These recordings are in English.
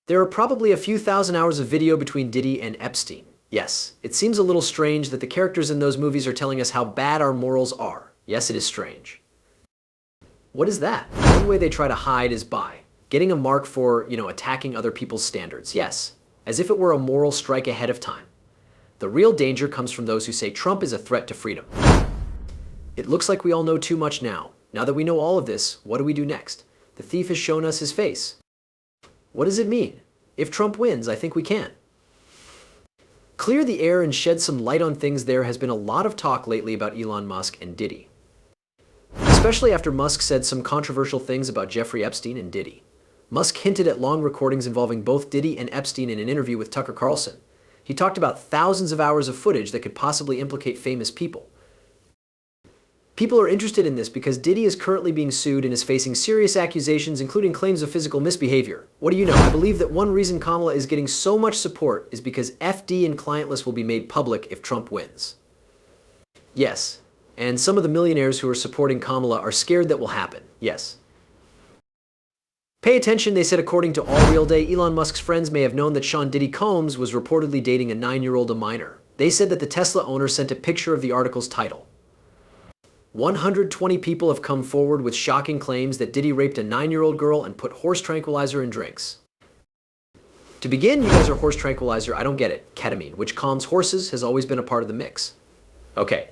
There are probably a few thousand hours of video between Diddy and Epstein. Yes, it seems a little strange that the characters in those movies are telling us how bad our morals are. Yes, it is strange. What is that? One way they try to hide is by getting a mark for, attacking other people's standards. Yes, as if it were a moral strike ahead of time. The real danger comes from those who say Trump is a threat to freedom. It looks like we all know too much now. Now that we know all of this, what do we do next? The thief has shown us his face. What does it mean? If Trump wins, I think we can. Clear the air and shed some light on things. There has been a lot of talk lately about Elon Musk and Diddy. Especially after Musk said some controversial things about Jeffrey Epstein and Diddy. Musk hinted at long recordings involving both Diddy and Epstein in an interview with Tucker Carlson. He talked about thousands of hours of footage that could possibly implicate famous people. People are interested in this because Diddy is currently being sued and is facing serious accusations, including claims of physical misbehavior. What do you know? I believe that one reason Kamala is getting so much support is because FD and client list will be made public if Trump wins. Yes, and some of the millionaires who are supporting Kamala are scared that will happen. Yes. Pay attention, they said according to All Real Day, Elon Musk's friends may have known that Sean Diddy Combs was reportedly dating a 9-year-old, a minor. They said that the Tesla owner sent a picture of the article's title. 120 people have come forward with shocking claims that Diddy raped a 9-year-old girl and put horse tranquilizer in drinks. To begin, you guys are horse tranquilizer, I don't get it. Ketamine, which calms horses, has always been a part of the mix. Okay.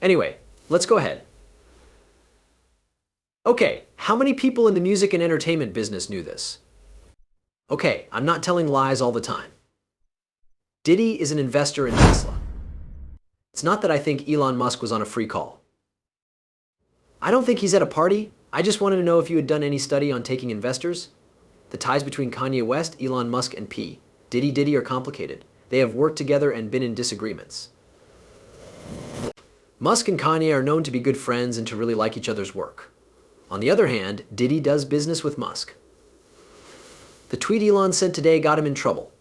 Anyway, let's go ahead. Okay, how many people in the music and entertainment business knew this? Okay, I'm not telling lies all the time. Diddy is an investor in Tesla. It's not that I think Elon Musk was on a free call. I don't think he's at a party. I just wanted to know if you had done any study on taking investors. The ties between Kanye West, Elon Musk, and Diddy are complicated. They have worked together and been in disagreements. Musk and Kanye are known to be good friends and to really like each other's work. On the other hand, Diddy does business with Musk. The tweet Elon sent today got him in trouble.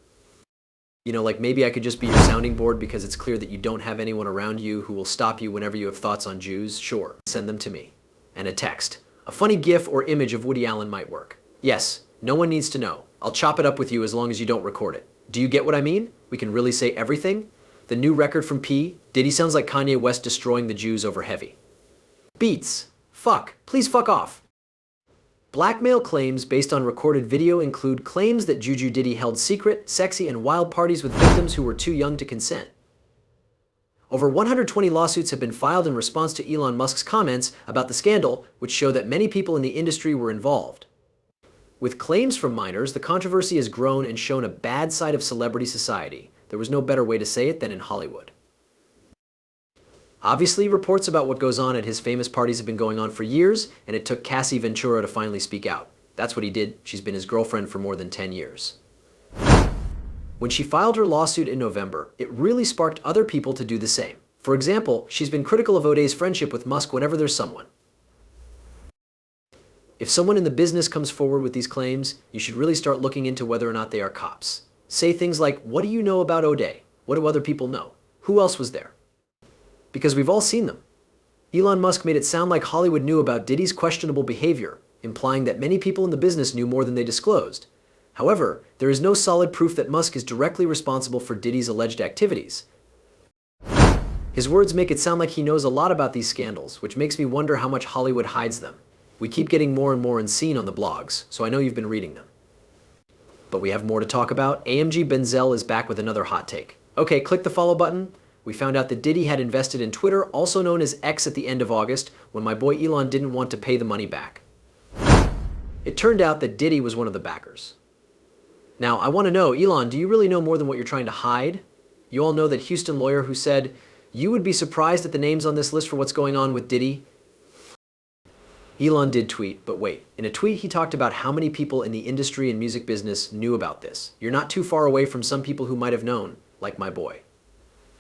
Like maybe I could just be your sounding board because it's clear that you don't have anyone around you who will stop you whenever you have thoughts on Jews. Sure, send them to me. And a text. A funny GIF or image of Woody Allen might work. Yes, no one needs to know. I'll chop it up with you as long as you don't record it. Do you get what I mean? We can really say everything? The new record from Diddy sounds like Kanye West destroying the Jews over heavy. Beats. Fuck. Please fuck off. Blackmail claims based on recorded video include claims that Juju Diddy held secret, sexy, and wild parties with victims who were too young to consent. Over 120 lawsuits have been filed in response to Elon Musk's comments about the scandal, which show that many people in the industry were involved. With claims from minors, the controversy has grown and shown a bad side of celebrity society. There was no better way to say it than in Hollywood. Obviously, reports about what goes on at his famous parties have been going on for years, and it took Cassie Ventura to finally speak out. That's what he did. She's been his girlfriend for more than 10 years. When she filed her lawsuit in November, it really sparked other people to do the same. For example, she's been critical of O'Day's friendship with Musk whenever there's someone. If someone in the business comes forward with these claims, you should really start looking into whether or not they are cops. Say things like, what do you know about O'Day? What do other people know? Who else was there? Because we've all seen them. Elon Musk made it sound like Hollywood knew about Diddy's questionable behavior, implying that many people in the business knew more than they disclosed. However, there is no solid proof that Musk is directly responsible for Diddy's alleged activities. His words make it sound like he knows a lot about these scandals, which makes me wonder how much Hollywood hides them. We keep getting more and more unseen on the blogs, so I know you've been reading them. But we have more to talk about. AMG Benzel is back with another hot take. Okay, click the follow button. We found out that Diddy had invested in Twitter, also known as X, at the end of August, when my boy Elon didn't want to pay the money back. It turned out that Diddy was one of the backers. Now, I want to know, Elon, do you really know more than what you're trying to hide? You all know that Houston lawyer who said, you would be surprised at the names on this list for what's going on with Diddy? Elon did tweet, but wait. In a tweet, he talked about how many people in the industry and music business knew about this. You're not too far away from some people who might have known, like my boy.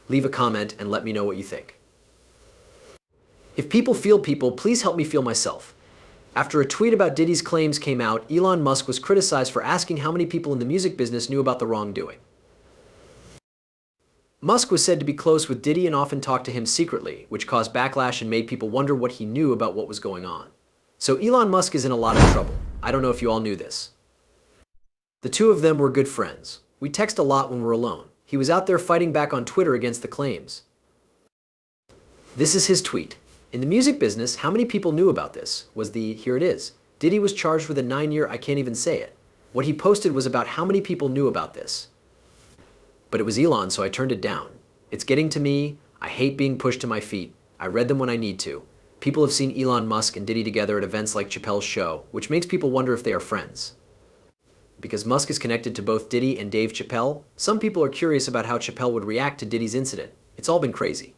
Leave a comment and let me know what you think. If people feel people, please help me feel myself. After a tweet about Diddy's claims came out, Elon Musk was criticized for asking how many people in the music business knew about the wrongdoing. Musk was said to be close with Diddy and often talked to him secretly, which caused backlash and made people wonder what he knew about what was going on. So Elon Musk is in a lot of trouble. I don't know if you all knew this. The two of them were good friends. We text a lot when we're alone. He was out there fighting back on Twitter against the claims. This is his tweet. In the music business, how many people knew about this? Here it is. Diddy was charged with a 9-year, I can't even say it. What he posted was about how many people knew about this. But it was Elon, so I turned it down. It's getting to me. I hate being pushed to my feet. I read them when I need to. People have seen Elon Musk and Diddy together at events like Chappelle's show, which makes people wonder if they are friends. Because Musk is connected to both Diddy and Dave Chappelle, some people are curious about how Chappelle would react to Diddy's incident. It's all been crazy.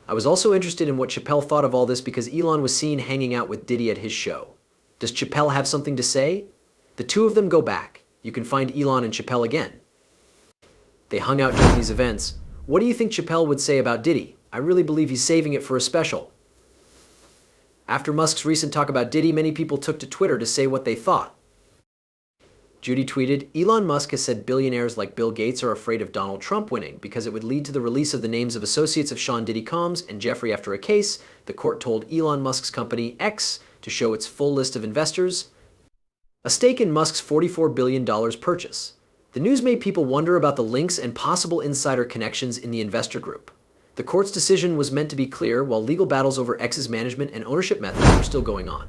I was also interested in what Chappelle thought of all this because Elon was seen hanging out with Diddy at his show. Does Chappelle have something to say? The two of them go back. You can find Elon and Chappelle again. They hung out during these events. What do you think Chappelle would say about Diddy? I really believe he's saving it for a special. After Musk's recent talk about Diddy, many people took to Twitter to say what they thought. Judy tweeted, Elon Musk has said billionaires like Bill Gates are afraid of Donald Trump winning because it would lead to the release of the names of associates of Sean Diddy Combs and Jeffrey after a case. The court told Elon Musk's company X to show its full list of investors a stake in Musk's $44 billion purchase. The news made people wonder about the links and possible insider connections in the investor group. The court's decision was meant to be clear while legal battles over X's management and ownership methods were still going on.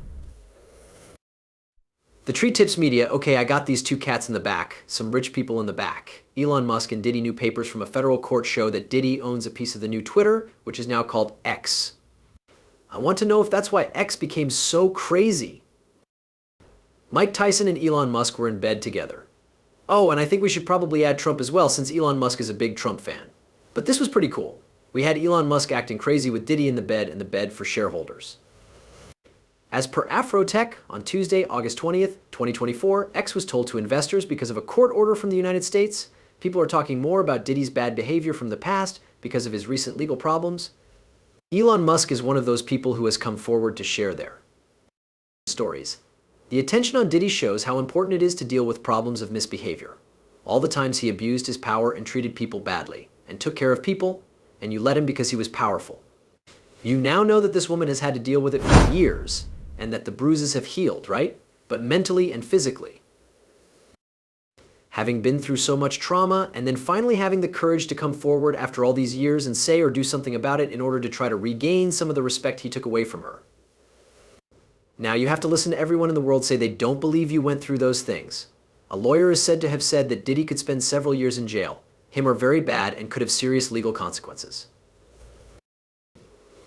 The Tree Tips Media, okay, I got these two cats in the back, some rich people in the back. Elon Musk and Diddy new papers from a federal court show that Diddy owns a piece of the new Twitter, which is now called X. I want to know if that's why X became so crazy. Mike Tyson and Elon Musk were in bed together. Oh, and I think we should probably add Trump as well since Elon Musk is a big Trump fan. But this was pretty cool. We had Elon Musk acting crazy with Diddy in the bed and the bed for shareholders. As per Afrotech, on Tuesday, August 20th, 2024, X was told to investors because of a court order from the United States. People are talking more about Diddy's bad behavior from the past because of his recent legal problems. Elon Musk is one of those people who has come forward to share their stories. The attention on Diddy shows how important it is to deal with problems of misbehavior. All the times he abused his power and treated people badly, and took care of people, and you let him because he was powerful. You now know that this woman has had to deal with it for years, and that the bruises have healed, right? But mentally and physically. Having been through so much trauma, and then finally having the courage to come forward after all these years and say or do something about it in order to try to regain some of the respect he took away from her. Now you have to listen to everyone in the world say they don't believe you went through those things. A lawyer is said to have said that Diddy could spend several years in jail. Him are very bad and could have serious legal consequences.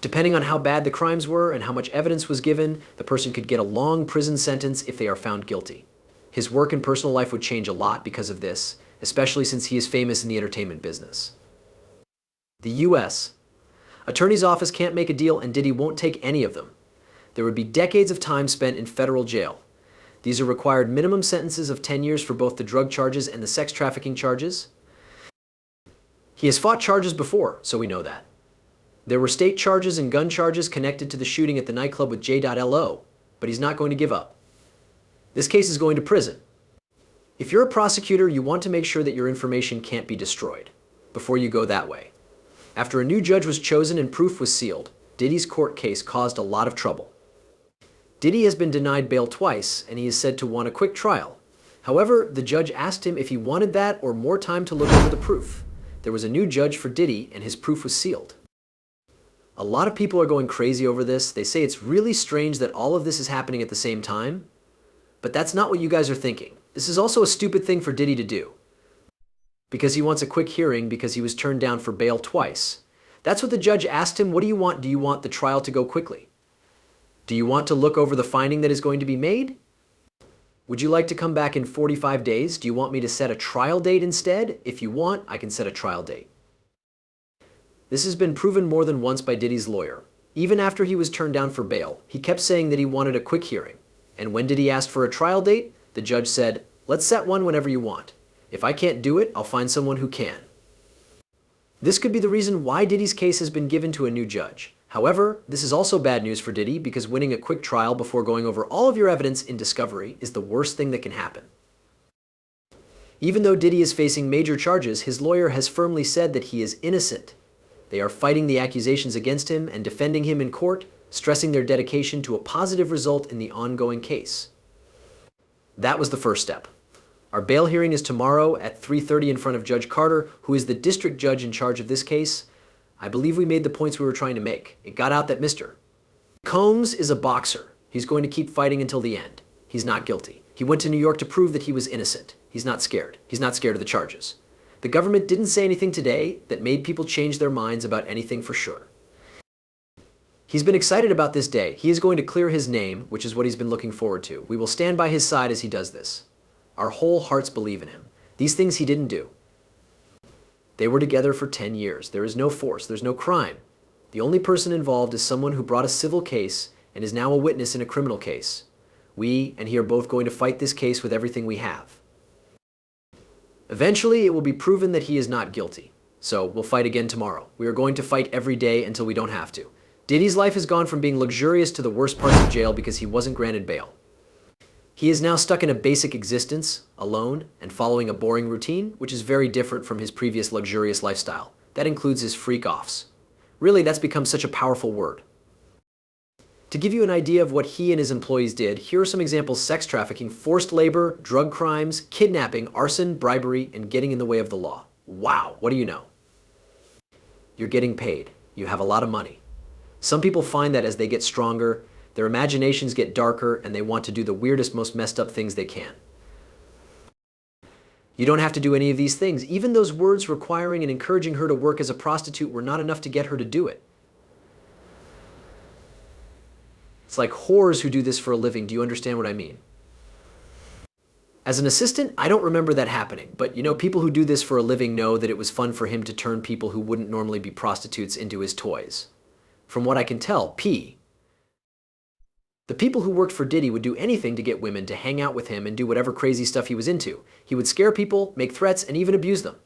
Depending on how bad the crimes were and how much evidence was given, the person could get a long prison sentence if they are found guilty. His work and personal life would change a lot because of this, especially since he is famous in the entertainment business. The U.S. Attorney's office can't make a deal and Diddy won't take any of them. There would be decades of time spent in federal jail. These are required minimum sentences of 10 years for both the drug charges and the sex trafficking charges. He has fought charges before, so we know that. There were state charges and gun charges connected to the shooting at the nightclub with J.Lo, but he's not going to give up. This case is going to prison. If you're a prosecutor, you want to make sure that your information can't be destroyed before you go that way. After a new judge was chosen and proof was sealed, Diddy's court case caused a lot of trouble. Diddy has been denied bail twice, and he is said to want a quick trial. However, the judge asked him if he wanted that or more time to look over the proof. There was a new judge for Diddy, and his proof was sealed. A lot of people are going crazy over this. They say it's really strange that all of this is happening at the same time. But that's not what you guys are thinking. This is also a stupid thing for Diddy to do. Because he wants a quick hearing because he was turned down for bail twice. That's what the judge asked him. What do you want? Do you want the trial to go quickly? Do you want to look over the finding that is going to be made? Would you like to come back in 45 days? Do you want me to set a trial date instead? If you want, I can set a trial date. This has been proven more than once by Diddy's lawyer. Even after he was turned down for bail, he kept saying that he wanted a quick hearing. And when Diddy asked for a trial date, the judge said, let's set one whenever you want. If I can't do it, I'll find someone who can. This could be the reason why Diddy's case has been given to a new judge. However, this is also bad news for Diddy because winning a quick trial before going over all of your evidence in discovery is the worst thing that can happen. Even though Diddy is facing major charges, his lawyer has firmly said that he is innocent. They are fighting the accusations against him and defending him in court, stressing their dedication to a positive result in the ongoing case. That was the first step. Our bail hearing is tomorrow at 3:30 in front of Judge Carter, who is the district judge in charge of this case. I believe we made the points we were trying to make. It got out that Mr. Combs is a boxer. He's going to keep fighting until the end. He's not guilty. He went to New York to prove that he was innocent. He's not scared. He's not scared of the charges. The government didn't say anything today that made people change their minds about anything for sure. He's been excited about this day. He is going to clear his name, which is what he's been looking forward to. We will stand by his side as he does this. Our whole hearts believe in him. These things he didn't do. They were together for 10 years. There is no force. There's no crime. The only person involved is someone who brought a civil case and is now a witness in a criminal case. We and he are both going to fight this case with everything we have. Eventually, it will be proven that he is not guilty. So we'll fight again tomorrow. We are going to fight every day until we don't have to. Diddy's life has gone from being luxurious to the worst parts of jail because he wasn't granted bail. He is now stuck in a basic existence, alone, and following a boring routine, which is very different from his previous luxurious lifestyle. That includes his freak-offs. Really, that's become such a powerful word. To give you an idea of what he and his employees did, here are some examples: sex trafficking, forced labor, drug crimes, kidnapping, arson, bribery, and getting in the way of the law. Wow, what do you know? You're getting paid. You have a lot of money. Some people find that as they get stronger, their imaginations get darker and they want to do the weirdest, most messed up things they can. You don't have to do any of these things. Even those words requiring and encouraging her to work as a prostitute were not enough to get her to do it. It's like whores who do this for a living. Do you understand what I mean? As an assistant, I don't remember that happening, but you know, people who do this for a living know that it was fun for him to turn people who wouldn't normally be prostitutes into his toys. From what I can tell, the people who worked for Diddy would do anything to get women to hang out with him and do whatever crazy stuff he was into. He would scare people, make threats, and even abuse them.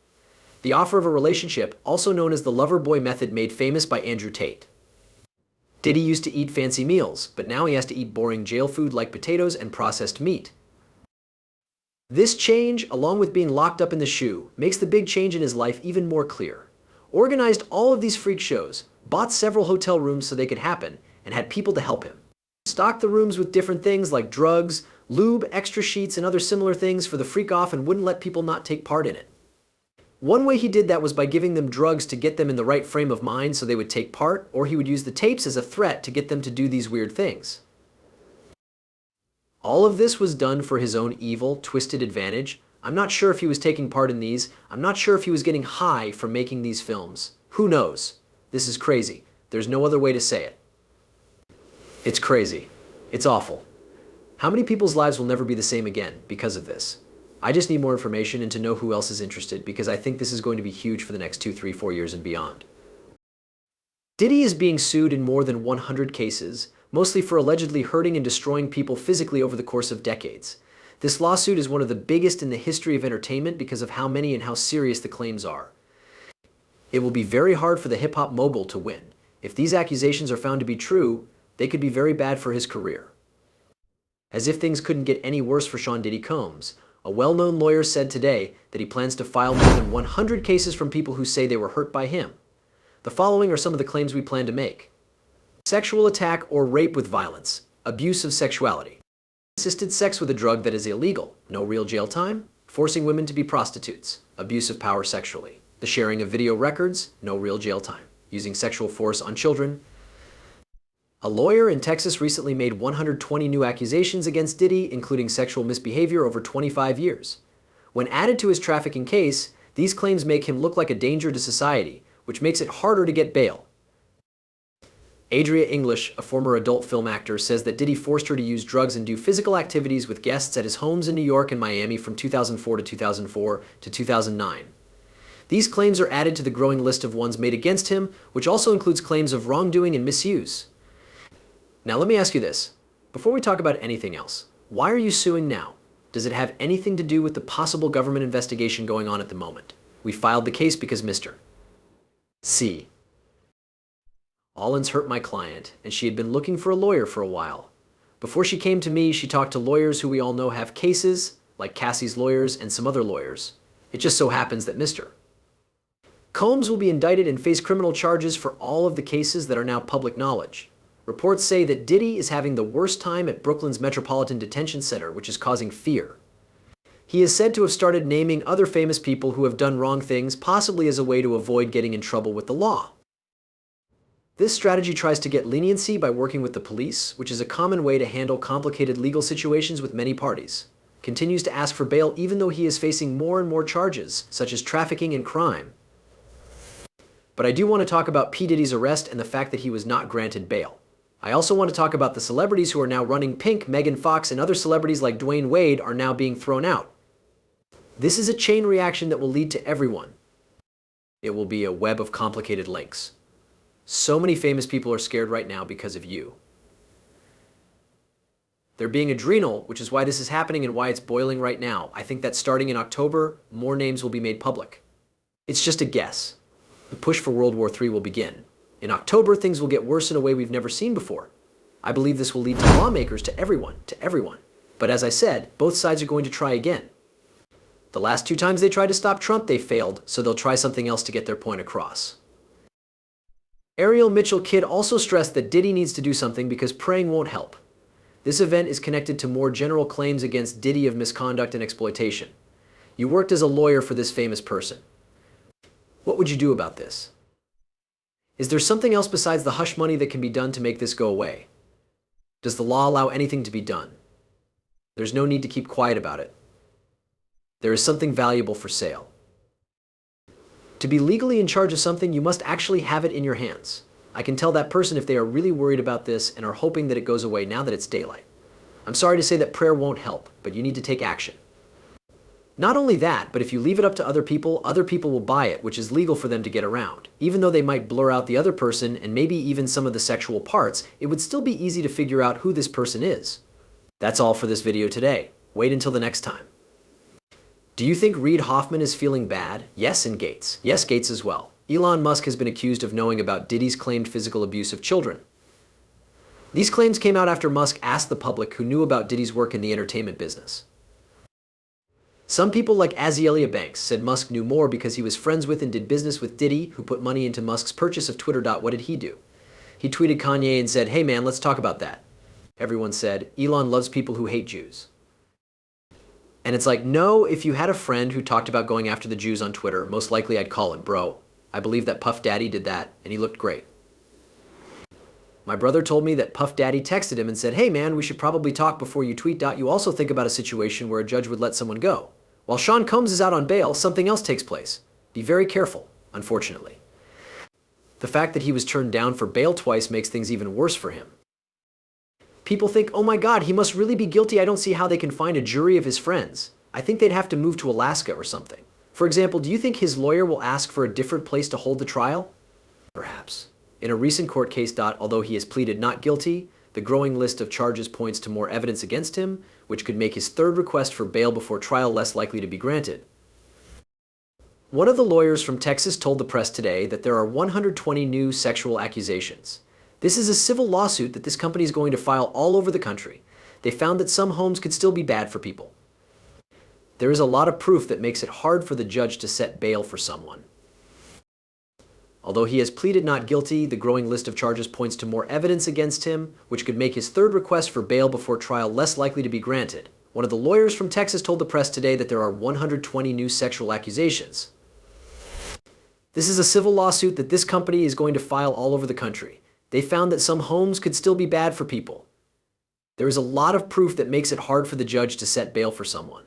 The offer of a relationship, also known as the lover boy method, made famous by Andrew Tate. Diddy used to eat fancy meals, but now he has to eat boring jail food like potatoes and processed meat. This change, along with being locked up in the shoe, makes the big change in his life even more clear. Organized all of these freak shows, bought several hotel rooms so they could happen, and had people to help him. Stocked the rooms with different things like drugs, lube, extra sheets, and other similar things for the freak off, and wouldn't let people not take part in it. One way he did that was by giving them drugs to get them in the right frame of mind so they would take part, or he would use the tapes as a threat to get them to do these weird things. All of this was done for his own evil, twisted advantage. I'm not sure if he was taking part in these. I'm not sure if he was getting high from making these films. Who knows? This is crazy. There's no other way to say it. It's crazy. It's awful. How many people's lives will never be the same again because of this? I just need more information and to know who else is interested, because I think this is going to be huge for the next 2, 3, 4 years and beyond. Diddy is being sued in more than 100 cases, mostly for allegedly hurting and destroying people physically over the course of decades. This lawsuit is one of the biggest in the history of entertainment because of how many and how serious the claims are. It will be very hard for the hip-hop mogul to win. If these accusations are found to be true, they could be very bad for his career. As if things couldn't get any worse for Sean Diddy Combs, a well-known lawyer said today that he plans to file more than 100 cases from people who say they were hurt by him. The following are some of the claims we plan to make: sexual attack or rape with violence, abuse of sexuality, assisted sex with a drug that is illegal, no real jail time, forcing women to be prostitutes, abuse of power sexually, the sharing of video records, no real jail time, using sexual force on children. A lawyer in Texas recently made 120 new accusations against Diddy, including sexual misbehavior over 25 years. When added to his trafficking case, these claims make him look like a danger to society, which makes it harder to get bail. Adria English, a former adult film actor, says that Diddy forced her to use drugs and do physical activities with guests at his homes in New York and Miami from 2004 to 2009. These claims are added to the growing list of ones made against him, which also includes claims of wrongdoing and misuse. Now let me ask you this. Before we talk about anything else, why are you suing now? Does it have anything to do with the possible government investigation going on at the moment? We filed the case because Mr. C. Allens hurt my client, and she had been looking for a lawyer for a while. Before she came to me, she talked to lawyers who we all know have cases, like Cassie's lawyers and some other lawyers. It just so happens that Mr. Combs will be indicted and face criminal charges for all of the cases that are now public knowledge. Reports say that Diddy is having the worst time at Brooklyn's Metropolitan Detention Center, which is causing fear. He is said to have started naming other famous people who have done wrong things, possibly as a way to avoid getting in trouble with the law. This strategy tries to get leniency by working with the police, which is a common way to handle complicated legal situations with many parties. Continues to ask for bail even though he is facing more and more charges, such as trafficking and crime. But I do want to talk about P. Diddy's arrest and the fact that he was not granted bail. I also want to talk about the celebrities who are now running pink. Megan Fox and other celebrities like Dwayne Wade are now being thrown out. This is a chain reaction that will lead to everyone. It will be a web of complicated links. So many famous people are scared right now because of you. They're being adrenal, which is why this is happening and why it's boiling right now. I think that starting in October, more names will be made public. It's just a guess. The push for World War III will begin. In October, things will get worse in a way we've never seen before. I believe this will lead to lawmakers, to everyone. But as I said, both sides are going to try again. The last 2 times they tried to stop Trump, they failed, so they'll try something else to get their point across. Ariel Mitchell Kidd also stressed that Diddy needs to do something because praying won't help. This event is connected to more general claims against Diddy of misconduct and exploitation. You worked as a lawyer for this famous person. What would you do about this? Is there something else besides the hush money that can be done to make this go away? Does the law allow anything to be done? There's no need to keep quiet about it. There is something valuable for sale. To be legally in charge of something, you must actually have it in your hands. I can tell that person if they are really worried about this and are hoping that it goes away now that it's daylight. I'm sorry to say that prayer won't help, but you need to take action. Not only that, but if you leave it up to other people will buy it, which is legal for them to get around. Even though they might blur out the other person and maybe even some of the sexual parts, it would still be easy to figure out who this person is. That's all for this video today. Wait until the next time. Do you think Reid Hoffman is feeling bad? Yes, and Gates. Yes, Gates as well. Elon Musk has been accused of knowing about Diddy's claimed physical abuse of children. These claims came out after Musk asked the public who knew about Diddy's work in the entertainment business. Some people like Azealia Banks said Musk knew more because he was friends with and did business with Diddy, who put money into Musk's purchase of Twitter. What did he do? He tweeted Kanye and said, "Hey man, let's talk about that." Everyone said, Elon loves people who hate Jews. And it's like, no, if you had a friend who talked about going after the Jews on Twitter, most likely I'd call it, bro. I believe that Puff Daddy did that, and he looked great. My brother told me that Puff Daddy texted him and said, "Hey man, we should probably talk before you tweet. You also think about a situation where a judge would let someone go. While Sean Combs is out on bail, something else takes place. Be very careful," unfortunately. The fact that he was turned down for bail twice makes things even worse for him. People think, oh my God, he must really be guilty. I don't see how they can find a jury of his friends. I think they'd have to move to Alaska or something. For example, do you think his lawyer will ask for a different place to hold the trial? Perhaps. In a recent court case, although he has pleaded not guilty, the growing list of charges points to more evidence against him, which could make his third request for bail before trial less likely to be granted. One of the lawyers from Texas told the press today that there are 120 new sexual accusations. This is a civil lawsuit that this company is going to file all over the country. They found that some homes could still be bad for people. There is a lot of proof that makes it hard for the judge to set bail for someone. Although he has pleaded not guilty, the growing list of charges points to more evidence against him, which could make his third request for bail before trial less likely to be granted. One of the lawyers from Texas told the press today that there are 120 new sexual accusations. This is a civil lawsuit that this company is going to file all over the country. They found that some homes could still be bad for people. There is a lot of proof that makes it hard for the judge to set bail for someone.